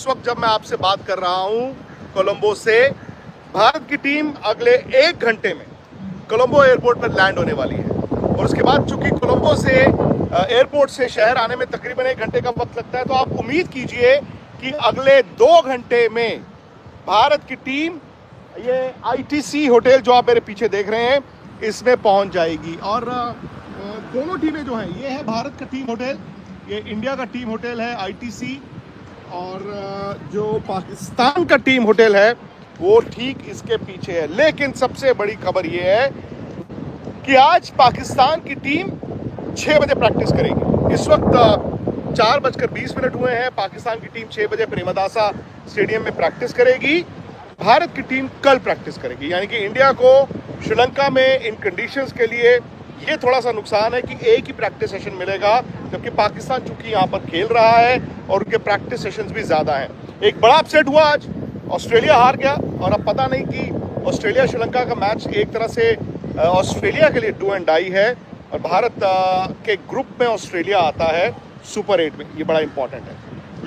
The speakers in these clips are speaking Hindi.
इस वक्त जब मैं आपसे बात कर रहा हूं कोलंबो से, भारत की टीम अगले 1 घंटे में कोलंबो एयरपोर्ट पर लैंड होने वाली है। और उसके बाद चूंकि कोलंबो से एयरपोर्ट से शहर आने में तकरीबन 1 घंटे का वक्त लगता है, तो आप उम्मीद कीजिए कि अगले 2 घंटे में भारत की टीम ये ITC होटल जो आप मेरे पीछे देख रहे हैं इसमें पहुंच जाएगी। और दोनों टीमें जो हैं, ये है भारत का टीम होटल, ये इंडिया का टीम होटल है ITC, और जो पाकिस्तान का टीम होटल है वो ठीक इसके पीछे है। लेकिन सबसे बड़ी खबर ये है कि आज पाकिस्तान की टीम 6 बजे प्रैक्टिस करेगी। इस वक्त 4:20 हुए हैं। पाकिस्तान की टीम 6 बजे प्रेमदासा स्टेडियम में प्रैक्टिस करेगी। भारत की टीम कल प्रैक्टिस करेगी। यानी कि इंडिया को श्रीलंका में इन कंडीशंस के लिए ये थोड़ा सा नुकसान है कि एक ही प्रैक्टिस सेशन मिलेगा, जबकि पाकिस्तान चूंकि यहाँ पर खेल रहा है और उनके प्रैक्टिस सेशंस भी ज़्यादा हैं। एक बड़ा अपसेट हुआ आज, ऑस्ट्रेलिया हार गया। और अब पता नहीं कि ऑस्ट्रेलिया श्रीलंका का मैच एक तरह से ऑस्ट्रेलिया के लिए डू एंड डाई है, और भारत के ग्रुप में ऑस्ट्रेलिया आता है सुपर 8 में। ये बड़ा इंपॉर्टेंट है।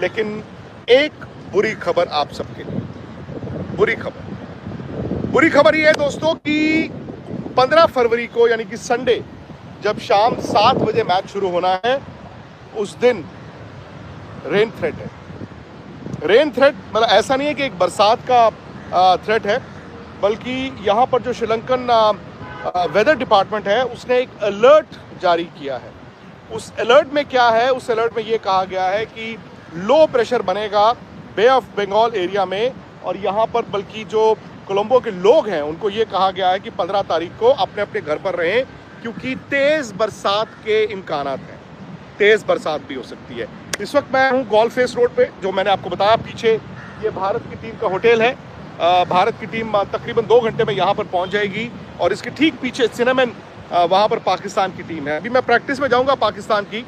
लेकिन एक बुरी खबर आप सबके लिए, बुरी खबर ये है दोस्तों कि 15 फरवरी को यानी कि संडे, जब शाम 7 बजे मैच शुरू होना है, उस दिन रेन थ्रेट है। रेन थ्रेट मतलब ऐसा नहीं है कि एक बरसात का थ्रेट है, बल्कि यहाँ पर जो श्रीलंकन वेदर डिपार्टमेंट है उसने एक अलर्ट जारी किया है। उस अलर्ट में क्या है? उस अलर्ट में ये कहा गया है कि लो प्रेशर बनेगा बे ऑफ बंगाल एरिया में, और यहाँ पर बल्कि जो कोलंबो के लोग हैं उनको ये कहा गया है कि 15 तारीख को अपने अपने घर पर रहें, क्योंकि तेज़ बरसात के इम्कानात हैं। तेज़ बरसात भी हो सकती है। इस वक्त मैं हूँ गोल्फ फेस रोड पे, जो मैंने आपको बताया पीछे ये भारत की टीम का होटल है। भारत की टीम तकरीबन 2 घंटे में यहाँ पर पहुँच जाएगी, और इसके ठीक पीछे सिनेमन वहाँ पर पाकिस्तान की टीम है। अभी मैं प्रैक्टिस में जाऊँगा पाकिस्तान की,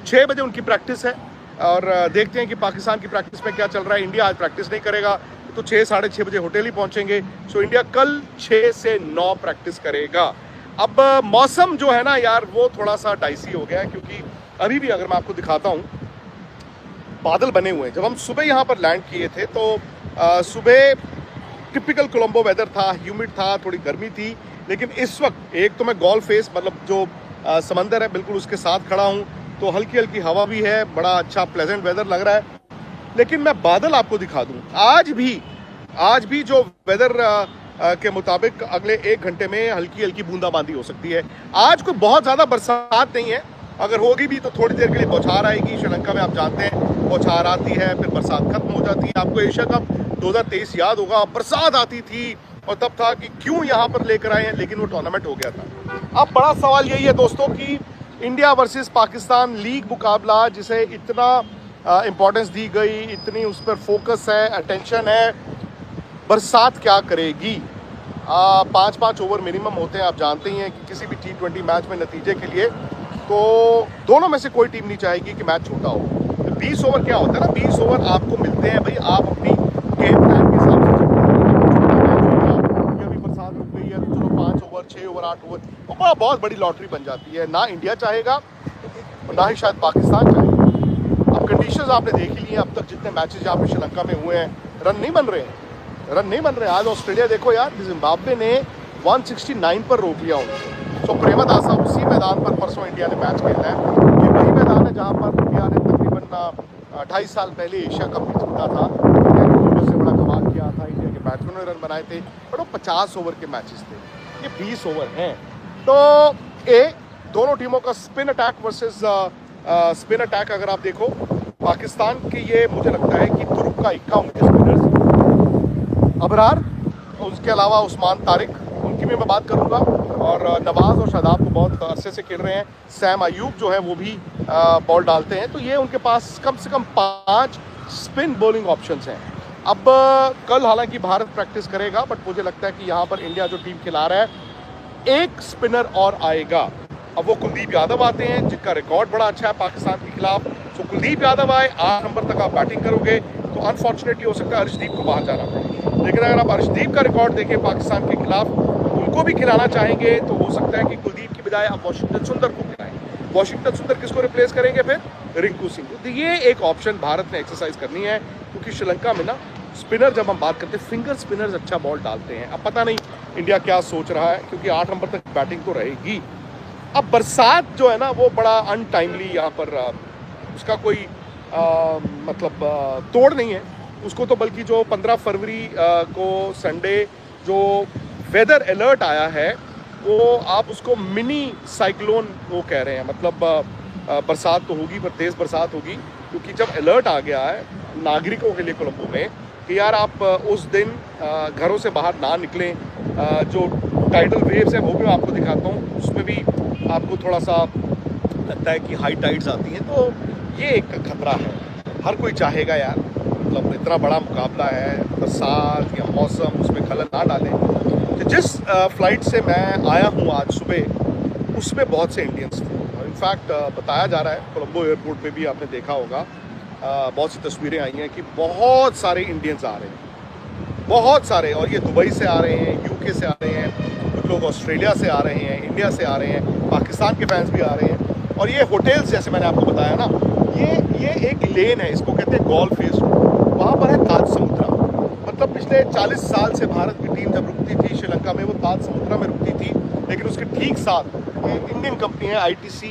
6 बजे उनकी प्रैक्टिस है, और देखते हैं कि पाकिस्तान की प्रैक्टिस में क्या चल रहा है। इंडिया आज प्रैक्टिस नहीं करेगा, तो 6 साढ़े 6 बजे होटल ही पहुंचेंगे। सो इंडिया कल 6 से 9 प्रैक्टिस करेगा। अब मौसम जो है ना यार, वो थोड़ा सा डाइसी हो गया है, क्योंकि अभी भी अगर मैं आपको दिखाता हूँ, बादल बने हुए हैं। जब हम सुबह यहाँ पर लैंड किए थे तो सुबह टिपिकल कोलंबो वेदर था, ह्यूमिड था, थोड़ी गर्मी थी। लेकिन इस वक्त एक तो मैं गोल्फ फेस मतलब जो समंदर है बिल्कुल उसके साथ खड़ा हूँ, तो हल्की हल्की हवा भी है, बड़ा अच्छा प्लेजेंट वेदर लग रहा है। लेकिन मैं बादल आपको दिखा दूं, आज भी जो वेदर के मुताबिक अगले 1 घंटे में हल्की हल्की बूंदाबांदी हो सकती है। आज कोई बहुत ज़्यादा बरसात नहीं है, अगर होगी भी तो थोड़ी देर के लिए बौछार आएगी। श्रीलंका में आप जानते हैं बौछार आती है, फिर बरसात खत्म हो जाती है। आपको एशिया कप 2023 याद होगा, बरसात आती थी और तब था कि क्यों यहाँ पर लेकर आए हैं, लेकिन वो टूर्नामेंट हो गया था। अब बड़ा सवाल यही है दोस्तों कि इंडिया वर्सेस पाकिस्तान लीग मुकाबला, जिसे इतना इम्पोर्टेंस दी गई, इतनी उस पर फोकस है, अटेंशन है, बरसात क्या करेगी? 5-5 ओवर मिनिमम होते हैं, आप जानते ही हैं कि किसी भी T20 मैच में नतीजे के लिए, तो दोनों में से कोई टीम नहीं चाहेगी कि मैच छोटा हो। 20 ओवर क्या होता है ना, 20 ओवर आपको मिलते हैं भाई, आप अपनी गेम प्लान के हिसाब से अभी बरसात रुक गई है तो चलो 5 ओवर 6 ओवर 8 ओवर, वो बहुत बड़ी लॉटरी बन जाती है। ना इंडिया चाहेगा और ना ही शायद पाकिस्तान चाहेगा। अब कंडीशंस आपने देख ही ली हैं, अब तक जितने मैचेस यहाँ पे श्रीलंका में हुए हैं, रन नहीं बन रहे हैं। आज ऑस्ट्रेलिया देखो यार, जिम्बाब्वे ने 169 पर रोक लिया उनको। तो प्रेमदासा उसी मैदान पर परसों इंडिया ने मैच खेलना है। ये वही मैदान है जहाँ पर इंडिया ने तकरीबन 28 साल पहले एशिया कप भी जीता था। से बड़ा कमाल किया था, इंडिया के बैट्समैनों ने रन बनाए थे, बट वो 50 ओवर के मैचेस थे, ये 20 ओवर हैं। तो दोनों टीमों का spin attack versus spin attack अगर आप देखो, पाकिस्तान के ये मुझे लगता है कि तुरुप का इक्का उनके स्पिनर्स, अबरार, उसके अलावा उस्मान तारिक, उनकी भी मैं बात करूंगा, और नवाज और शादाब को बहुत अरसे से खेल रहे हैं। सैम अयूब जो है वो भी बॉल डालते हैं, तो ये उनके पास कम से कम 5 स्पिन बॉलिंग ऑप्शंस हैं। अब कल हालांकि भारत प्रैक्टिस करेगा, बट मुझे लगता है कि यहाँ पर इंडिया जो टीम खिला रहा है, एक स्पिनर और आएगा। अब वो कुलदीप यादव आते हैं, जिनका रिकॉर्ड बड़ा अच्छा है पाकिस्तान के खिलाफ। तो कुलदीप यादव आए, 8 नंबर तक आप बैटिंग करोगे, तो अनफॉर्चुनेटली हो सकता है अर्शदीप को बाहर जाना पड़े। लेकिन अगर आप अर्शदीप का रिकॉर्ड देखें पाकिस्तान के खिलाफ, उनको भी खिलाना चाहेंगे, तो हो सकता है कि कुलदीप की बजाय आप वाशिंगटन सुंदर को खिलाएं। वाशिंगटन सुंदर किसको रिप्लेस करेंगे फिर? रिंकू सिंह। तो ये एक ऑप्शन भारत ने एक्सरसाइज करनी है, क्योंकि क्योंकि श्रीलंका में ना स्पिनर, जब हम बात करते हैं, फिंगर स्पिनर्स अच्छा बॉल डालते हैं। अब पता नहीं इंडिया क्या सोच रहा है, क्योंकि 8 नंबर तक बैटिंग तो रहेगी। अब बरसात जो है ना वो बड़ा अनटाइमली यहाँ पर उसका कोई मतलब तोड़ नहीं है उसको, तो बल्कि जो 15 फरवरी को संडे जो वेदर अलर्ट आया है वो आप उसको मिनी साइक्लोन वो कह रहे हैं। मतलब बरसात तो होगी पर तेज़ बरसात होगी, क्योंकि जब अलर्ट आ गया है नागरिकों के लिए कोलंबो में कि यार आप उस दिन घरों से बाहर ना निकलें। जो टाइडल वेव्स हैं वो भी मैं आपको दिखाता हूँ, उसमें भी आपको थोड़ा सा लगता है कि हाई टाइड्स आती हैं, तो ये एक खतरा है। हर कोई चाहेगा यार, मतलब इतना बड़ा मुकाबला है, बरसात या मौसम उसमें खलल ना डालें। तो जिस फ्लाइट से मैं आया हूँ आज सुबह, उसमें बहुत से इंडियंस थे। इनफैक्ट बताया जा रहा है कोलंबो एयरपोर्ट पे भी आपने देखा होगा, बहुत सी तस्वीरें आई हैं कि बहुत सारे इंडियंस आ रहे हैं, बहुत सारे। और ये दुबई से आ रहे हैं, यूके से आ रहे हैं, कुछ लोग ऑस्ट्रेलिया से आ रहे हैं, इंडिया से आ रहे हैं, पाकिस्तान के फैंस भी आ रहे हैं। और ये होटल्स, जैसे मैंने आपको बताया ना, ये एक लेन है, इसको कहते हैं गोल्फ फेस। वहाँ पर है ताज समुद्रा। मतलब पिछले 40 साल से भारत की टीम जब रुकती थी श्रीलंका में, वो ताज समुद्रा में रुकती थी, लेकिन उसके ठीक साथ इंडियन कंपनी है ITC,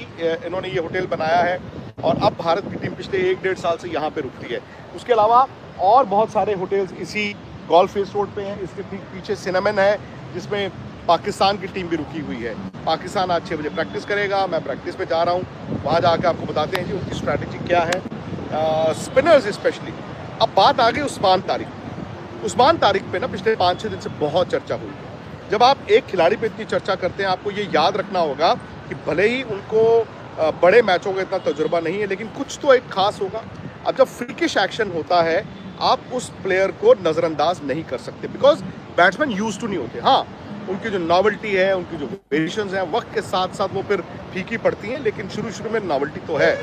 इन्होंने ये होटल बनाया है और अब भारत की टीम पिछले 1-1.5 साल से यहाँ पे रुकती है। उसके अलावा और बहुत सारे होटल्स इसी गोल्फ फेस रोड पे हैं। इसके ठीक पीछे सिनेमन है, जिसमें पाकिस्तान की टीम भी रुकी हुई है। पाकिस्तान आज 6 बजे प्रैक्टिस करेगा, मैं प्रैक्टिस पे जा रहा हूँ, वहाँ जाकर आपको बताते हैं कि उनकी स्ट्रैटेजी क्या है, स्पिनर्स स्पेशली। अब बात आ गई उस्मान तारिक। उस्मान तारिक पे ना पिछले 5-6 दिन से बहुत चर्चा हुई है। जब आप एक खिलाड़ी पे इतनी चर्चा करते हैं, आपको ये याद रखना होगा कि भले ही उनको बड़े मैचों का इतना तजुर्बा नहीं है, लेकिन कुछ तो एक खास होगा। अब जब फ्रीकिश एक्शन होता है, आप उस प्लेयर को नज़रअंदाज नहीं कर सकते, बिकॉज बैट्समैन यूज टू नहीं होते। हाँ, उनकी जो नॉवेल्टी है, उनकी जो वेरिएशंस हैं, वक्त के साथ साथ वो फिर फीकी पड़ती हैं, लेकिन शुरू में नॉवेल्टी तो है।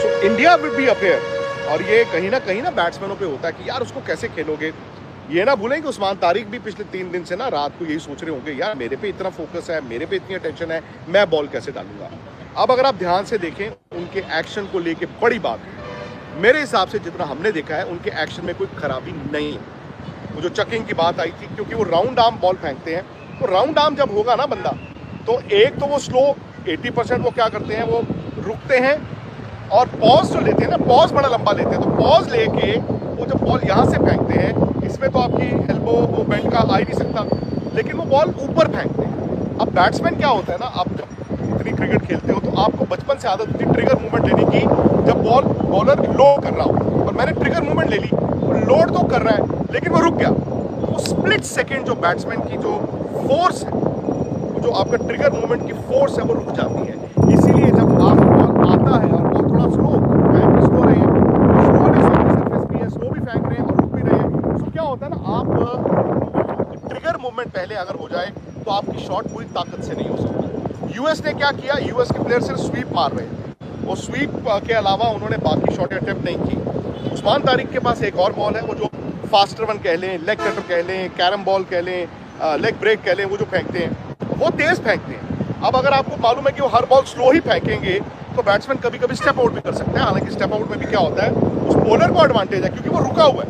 So India will be appear. और ये कहीं ना बैट्समैनों पे होता है कि यार उसको कैसे खेलोगे। ये ना भूलें कि उस्मान तारिक भी पिछले 3 दिन से ना रात को यही सोच रहे होंगे, यार मेरे पे इतना फोकस है, मेरे पे इतनी अटेंशन है, मैं बॉल कैसे डालूंगा। अब अगर आप ध्यान से देखें, उनके एक्शन को लेके बड़ी बात है। मेरे हिसाब से जितना हमने देखा है, उनके एक्शन में कोई खराबी नहीं है। वो जो चकिंग की बात आई थी, क्योंकि वो राउंड आर्म बॉल फेंकते हैं, तो राउंड आर्म जब होगा ना बंदा, तो एक तो वो स्लो 80% वो क्या करते हैं, वो रुकते हैं और पॉज जो लेते हैं ना, पॉज बड़ा लंबा लेते हैं। तो पॉज लेके वो जब बॉल यहाँ से फेंकते हैं, इसमें तो आपकी एल्बो वो बेंड का आ ही नहीं सकता, लेकिन वो बॉल ऊपर फेंकते हैं। अब बैट्समैन क्या होता है ना, आप जब इतनी क्रिकेट खेलते हो तो आपको बचपन से आदत होती है ट्रिगर मूवमेंट लेने की, जब बॉलर लोड कर रहा हो। और मैंने ट्रिगर मूवमेंट ले ली, वो लोड तो कर रहा है लेकिन वो रुक गया, तो वो स्प्लिट सेकेंड जो बैट्समैन की जो फोर्स है, जो आपका ट्रिगर मूवमेंट की फोर्स है, वो रुक जाती है। इसीलिए जब आप बॉल आता है और बॉल थोड़ा स्लो रहे हैं, स्लो भी फेंक रहे हैं और रुक भी रहे हैं, तो क्या होता है ना, आप ट्रिगर मूवमेंट पहले अगर हो जाए तो आपकी शॉट पूरी ताकत से नहीं हो सकती। यूएस ने क्या किया, यूएस के प्लेयर सिर्फ स्वीप मार रहे थे, वो स्वीप के अलावा उन्होंने बाकी शॉट अटेम्प्ट नहीं की। उस्मान तारिक के पास एक और बॉल है, वो जो फास्टर वन कह लें, लेग कटर कह लें, कैरम बॉल कह लें, लेग ब्रेक कह लें, वो जो फेंकते हैं वो तेज फेंकते हैं। अब अगर आपको मालूम है कि वो हर बॉल स्लो ही फेंकेंगे, तो बैट्समैन कभी कभी स्टेप आउट भी कर सकते हैं। हालांकि स्टेप आउट में भी क्या होता है, उस बॉलर को एडवांटेज है, क्योंकि वो रुका हुआ है।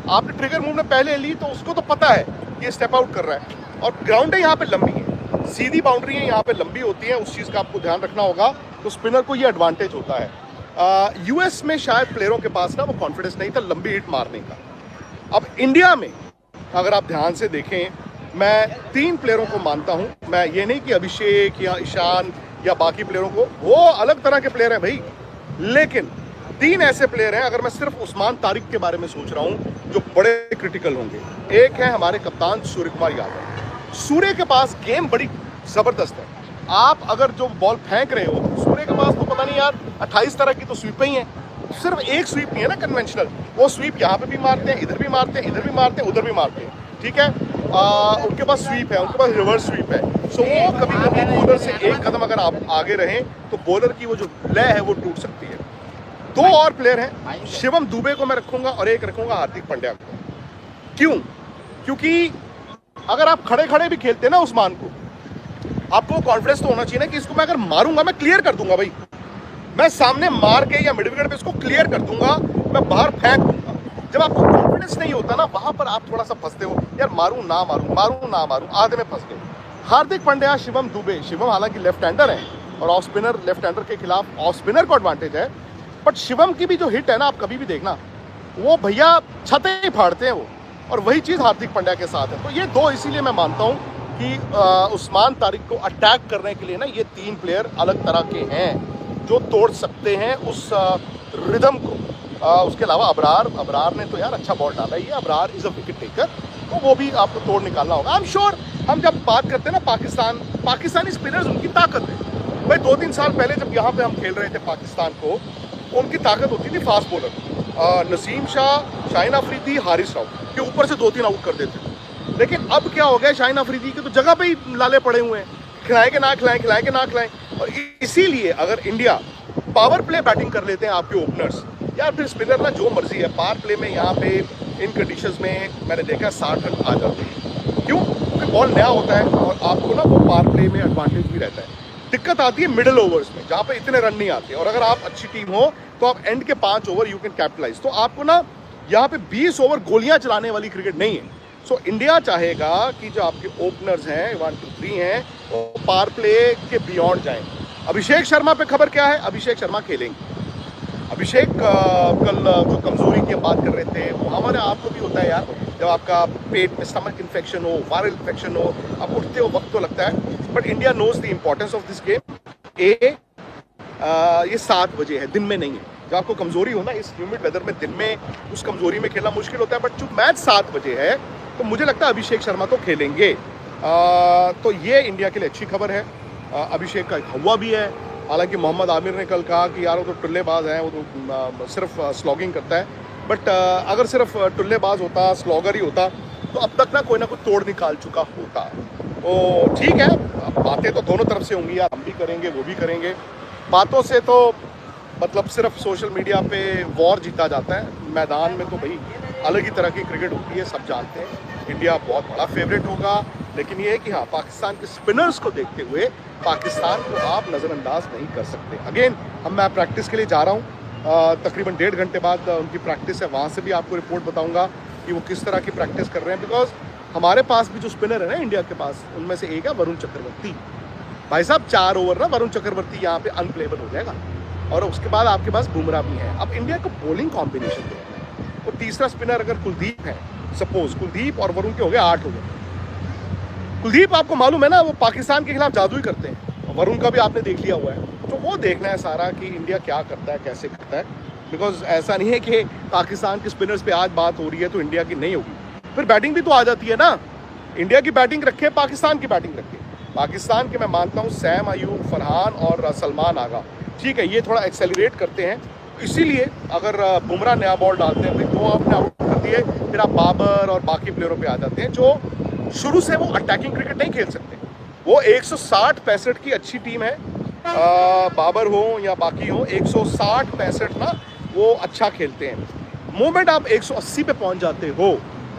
आपने ट्रिगर मूव में पहले ली तो उसको तो पता है कि ये स्टेप आउट कर रहा है, और ग्राउंड है यहाँ पे लंबी है, सीधी बाउंड्री है यहाँ पे लंबी होती है, उस चीज़ का आपको ध्यान रखना होगा। तो स्पिनर को ये एडवांटेज होता है। यूएस में शायद प्लेयरों के पास ना वो कॉन्फिडेंस नहीं था लंबी हिट मारने का। अब इंडिया में अगर आप ध्यान से देखें, मैं 3 प्लेयरों को मानता हूं। मैं ये नहीं कि अभिषेक या ईशान या बाकी प्लेयरों को, वो अलग तरह के प्लेयर हैं भाई, लेकिन 3 ऐसे प्लेयर हैं, अगर मैं सिर्फ उस्मान तारिक के बारे में सोच रहा हूं, जो बड़े क्रिटिकल होंगे। एक है हमारे कप्तान सूर्य कुमार यादव। सूर्य के पास गेम बड़ी जबरदस्त है। आप अगर जो बॉल फेंक रहे हो, सूर्य के पास तो पता नहीं यार 28 तरह की तो स्वीपें ही हैं, सिर्फ एक स्वीप नहीं है ना कन्वेंशनल, वो स्वीप यहाँ पे भी मारते हैं, इधर भी मारते हैं, इधर भी मारते हैं, उधर भी मारते हैं, ठीक है। उनके पास स्वीप है, उनके पास रिवर्स स्वीप है। सो वो कभी कभी बॉलर से एक कदम अगर आप आगे रहें तो बॉलर की वो जो लय है वो टूट सकती है। 2 और प्लेयर हैं, शिवम दुबे को मैं रखूंगा और एक रखूंगा हार्दिक पांड्या को। क्यों? क्योंकि अगर आप खड़े खड़े भी खेलते हैं ना उस्मान को, आपको कॉन्फिडेंस तो होना चाहिए ना कि इसको मैं अगर मारूंगा मैं क्लियर कर दूंगा भाई, मैं सामने मार के या मिड विकेट पे इसको क्लियर कर दूंगा, मैं बाहर फेंक दूंगा। जब आपको कॉन्फिडेंस नहीं होता ना, वहां पर आप थोड़ा सा फंसते हो, यार मारूं ना मारूं, मारूं ना मारूं, आधे में फंस गए। हार्दिक पांड्या, शिवम दुबे, शिवम हालांकि लेफ्ट हैंडर है और ऑफ स्पिनर, लेफ्ट हैंडर के खिलाफ ऑफ स्पिनर को एडवांटेज है, बट शिवम की भी जो हिट है ना, आप कभी भी देखना, वो भैया छतें ही फाड़ते हैं वो, और वही चीज़ हार्दिक पांड्या के साथ है। तो ये दो, इसीलिए मैं मानता हूँ कि उस्मान तारिक को अटैक करने के लिए ना ये तीन प्लेयर अलग तरह के हैं जो तोड़ सकते हैं उस रिदम को। उसके अलावा अबरार ने तो यार अच्छा बॉल डाला ही है, Abrar is a wicket taker, तो वो भी आपको तोड़ निकालना होगा। आई एम श्योर हम जब बात करते हैं ना पाकिस्तानी स्पिनर्स, उनकी ताकत है भाई। 2-3 साल पहले जब यहाँ पे हम खेल रहे थे पाकिस्तान को, उनकी ताकत होती थी फास्ट बॉलर, नसीम शाह, शाहीन अफरीदी, हारिस राव के ऊपर से 2-3 आउट कर देते थे। लेकिन अब क्या हो गया, शाहीन अफरीदी के तो जगह पे ही लाले पड़े हुए हैं, खिलाएं कि ना खिलाएं, खिलाएं कि ना खिलाएं। और इसीलिए अगर इंडिया पावर प्ले बैटिंग कर लेते हैं आपके ओपनर्स, यार फिर स्पिनर ना जो मर्जी है, पावर प्ले में यहाँ पे इन कंडीशंस में मैंने देखा 60 रन आ जाते हैं। क्यों? क्योंकि बॉल नया होता है और आपको ना वो पावर प्ले में एडवांटेज भी रहता है। दिक्कत आती है मिडिल ओवर्स में, जहाँ पे इतने रन नहीं आते, और अगर आप अच्छी टीम हो तो आप एंड के 5 ओवर यू कैन कैपिटलाइज। तो आपको ना यहाँ पे 20 ओवर गोलियां चलाने वाली क्रिकेट नहीं है। सो इंडिया चाहेगा कि जो आपके ओपनर्स हैं 1, 2, 3 हैं, वो पावर प्ले के बियॉन्ड जाएं। अभिषेक शर्मा पे खबर क्या है? अभिषेक शर्मा खेलेंगे। अभिषेक कल जो कमजोरी की बात कर रहे थे, वो हमारे आपको भी होता है यार, जब आपका पेट में स्टमक इन्फेक्शन हो, वायरल इन्फेक्शन हो, आप उठते हो वक्त तो लगता है। But India knows the importance of this game. ये 7 बजे है, दिन में नहीं है। जब आपको कमजोरी हो ना इस ह्यूमिड वेदर में, दिन में उस कमजोरी में खेलना मुश्किल होता है, बट जो मैच 7 बजे है तो मुझे लगता है अभिषेक शर्मा तो खेलेंगे। तो ये इंडिया के लिए अच्छी खबर है। अभिषेक का हवा भी है। हालांकि मोहम्मद आमिर ने कल कहा कि यार वो तो टुल्लेबाज है, वो तो सिर्फ स्लॉगिंग करता है। बट अगर सिर्फ टुल्लेबाज होता, स्लॉगर ही होता, तो अब तक ना कोई तोड़ निकाल चुका होता। तो ठीक है, बातें तो दोनों तरफ से होंगी यार, हम भी करेंगे, वो भी करेंगे। बातों से तो मतलब सिर्फ सोशल मीडिया पे वॉर जीता जाता है, मैदान में तो भाई अलग ही तरह की क्रिकेट होती है, सब जानते हैं। इंडिया बहुत बड़ा फेवरेट होगा, लेकिन ये है कि हाँ, पाकिस्तान के स्पिनर्स को देखते हुए पाकिस्तान को आप नज़रअंदाज नहीं कर सकते। अगेन मैं प्रैक्टिस के लिए जा रहा हूँ, तकरीबन 1.5 घंटे बाद उनकी प्रैक्टिस है, वहाँ से भी आपको रिपोर्ट बताऊँगा कि वो किस तरह की प्रैक्टिस कर रहे हैं। बिकॉज हमारे पास भी जो स्पिनर है ना इंडिया के पास, उनमें से एक है वरुण चक्रवर्ती। भाई साहब 4 ओवर ना वरुण चक्रवर्ती यहाँ पे अनप्लेबल हो जाएगा, और उसके बाद आपके पास बुमराह भी है। अब इंडिया को बॉलिंग कॉम्बिनेशन देखना है, तो तीसरा स्पिनर अगर कुलदीप है, सपोज कुलदीप और वरुण के हो गए 8 ओवर। कुलदीप आपको मालूम है ना, वो पाकिस्तान के खिलाफ जादू ही करते हैं, वरुण का भी आपने देख लिया हुआ है। तो वो देखना है सारा कि इंडिया क्या करता है, कैसे करता है। बिकॉज ऐसा नहीं है कि पाकिस्तान के स्पिनर्स पे आज बात हो रही है तो इंडिया की नहीं होगी, फिर बैटिंग भी तो आ जाती है ना। इंडिया की बैटिंग रखे, पाकिस्तान की बैटिंग रखे। पाकिस्तान के मैं मानता हूँ सैम अयूब, फरहान और सलमान आगा, ठीक है, ये थोड़ा एक्सेलरेट करते हैं। इसीलिए अगर बुमराह नया बॉल डालते हैं, फिर 2 आपने आउट कर दिए, फिर आप बाबर और बाकी प्लेयरों पे आ जाते हैं जो शुरू से वो अटैकिंग क्रिकेट नहीं खेल सकते। वो 160-65 की अच्छी टीम है, बाबर हो या बाकी हो, 160-65 ना वो अच्छा खेलते हैं। मोमेंट आप 180 पे पहुंच जाते हो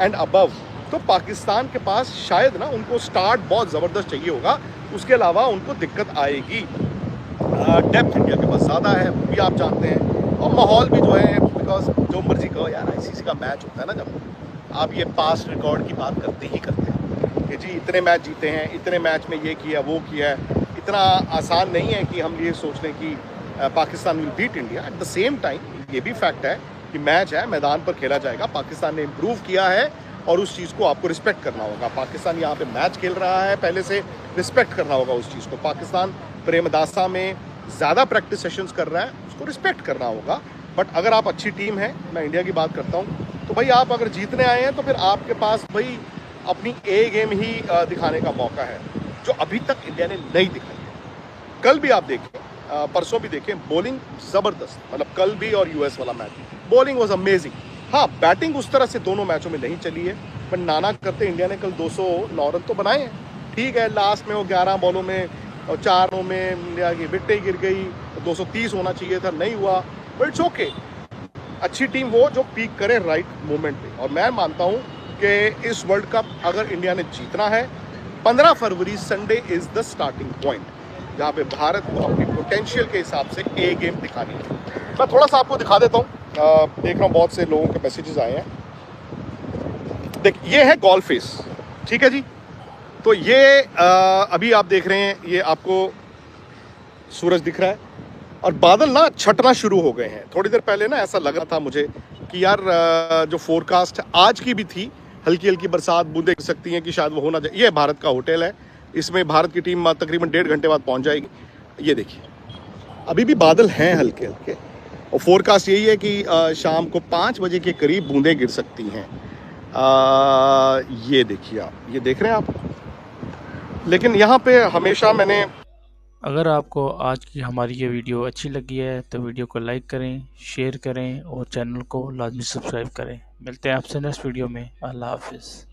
एंड अबव, तो पाकिस्तान के पास शायद ना उनको स्टार्ट बहुत ज़बरदस्त चाहिए होगा, उसके अलावा उनको दिक्कत आएगी। डेप्थ इंडिया के पास ज़्यादा है, वो भी आप जानते हैं, और माहौल भी जो है, बिकॉज जो मर्जी कहो यार, आईसीसी का मैच होता है ना, जब आप ये पास्ट रिकॉर्ड की बात करते ही करते हैं कि जी इतने मैच जीते हैं, इतने मैच में ये किया वो किया है। इतना आसान नहीं है कि हम ये सोच लें कि Pakistan will beat India. At the same time ये भी फैक्ट है कि मैच है, मैदान पर खेला जाएगा, पाकिस्तान ने इम्प्रूव किया है और उस चीज़ को आपको रिस्पेक्ट करना होगा। पाकिस्तान यहाँ पे मैच खेल रहा है, पहले से रिस्पेक्ट करना होगा उस चीज़ को। पाकिस्तान प्रेमदासा में ज़्यादा प्रैक्टिस सेशंस कर रहा है, उसको रिस्पेक्ट करना होगा। बट अगर आप अच्छी टीम है, मैं इंडिया की बात करता हूँ, तो भाई आप अगर जीतने आए हैं तो फिर आपके पास भाई अपनी ए गेम ही दिखाने का मौका है, जो अभी तक इंडिया ने नहीं दिखाई है। कल भी आप देखें, परसों भी देखें, बॉलिंग ज़बरदस्त, मतलब कल भी और यूएस वाला मैच, बॉलिंग वॉज अमेजिंग। हाँ, बैटिंग उस तरह से दोनों मैचों में नहीं चली है, पर नाना करते इंडिया ने कल 209 रन तो बनाए हैं। ठीक है, लास्ट में वो 11 बॉलों में और 4 रनों में इंडिया की विकेट गिर गई, तो 230 होना चाहिए था, नहीं हुआ, बट इट्स ओके। अच्छी टीम वो जो पीक करे राइट मोमेंट पे। और मैं मानता हूँ कि इस वर्ल्ड कप अगर इंडिया ने जीतना है, 15 फरवरी Sunday is the starting point, जहाँ पे भारत को अपनी पोटेंशियल के हिसाब से ए गेम दिखानी है। मैं थोड़ा सा आपको दिखा देता हूँ, देख रहा हूँ बहुत से लोगों के मैसेजेस आए हैं। देख ये है गॉल फेस, ठीक है जी। तो ये अभी आप देख रहे हैं, ये आपको सूरज दिख रहा है और बादल ना छटना शुरू हो गए हैं। थोड़ी देर पहले ना ऐसा लग रहा था मुझे कि यार जो फोरकास्ट आज की भी थी, हल्की हल्की बरसात बूंदें गिर सकती हैं, कि शायद वो होना चाहिए। ये भारत का होटल है, इसमें भारत की टीम तकरीबन 1.5 घंटे बाद पहुंच जाएगी। ये देखिए अभी भी बादल हैं हल्के हल्के, और फोरकास्ट यही है कि शाम को 5 बजे के करीब बूंदें गिर सकती हैं। ये देखिए आप, ये देख रहे हैं आप। लेकिन यहाँ पे हमेशा मैंने, अगर आपको आज की हमारी ये वीडियो अच्छी लगी है तो वीडियो को लाइक करें, शेयर करें और चैनल को लाजमी सब्सक्राइब करें। मिलते हैं आपसे नेक्स्ट वीडियो में। अल्लाह हाफिज़।